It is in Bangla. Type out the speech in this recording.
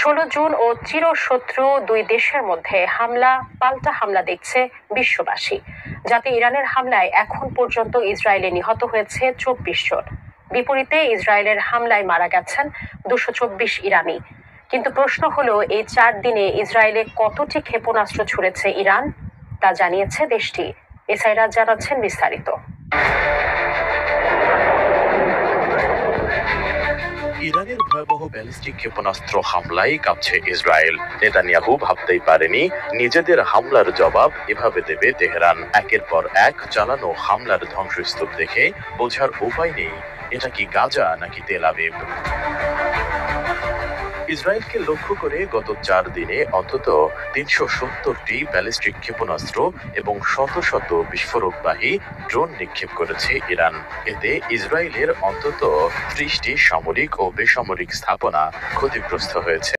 16 জুন ও চিরশত্রু দুই দেশের মধ্যে পাল্টা হামলা দেখছে বিশ্ববাসী। যাতে ইরানের হামলায় এখন পর্যন্ত ইসরায়েলে নিহত হয়েছে 24 জন। বিপরীতে ইসরায়েলের হামলায় মারা গেছেন 224 ইরানি। কিন্তু প্রশ্ন হলো, এই 4 দিনে ইসরায়েলে কতটি ক্ষেপণাস্ত্র ছুড়েছে ইরান তা জানিয়েছে দেশটি। এসআই রাজ জানাচ্ছেন বিস্তারিত। ইরানের ভয়াবহ ব্যালিস্টিক ক্ষেপণাস্ত্র হামলায় কাঁপছে ইসরায়েল। নেতানিয়াহু ভাবতেই পারেনি নিজেদের হামলার জবাব এভাবে দেবে তেহরান। একের পর এক চালানো হামলার ধ্বংসস্তূপ দেখে বোঝার উপায় নেই এটা কি গাজা নাকি তেল আবিব। ইসরায়েলকে লক্ষ্য করে গত 4 দিনে অন্তত 370টি ব্যালিস্টিক ক্ষেপণাস্ত্র এবং শত শত বিস্ফোরকবাহী ড্রোন নিক্ষেপ করেছে ইরান। এতে ইসরায়েলের অন্তত 30টি সামরিক ও বেসামরিক স্থাপনা ক্ষতিগ্রস্ত হয়েছে।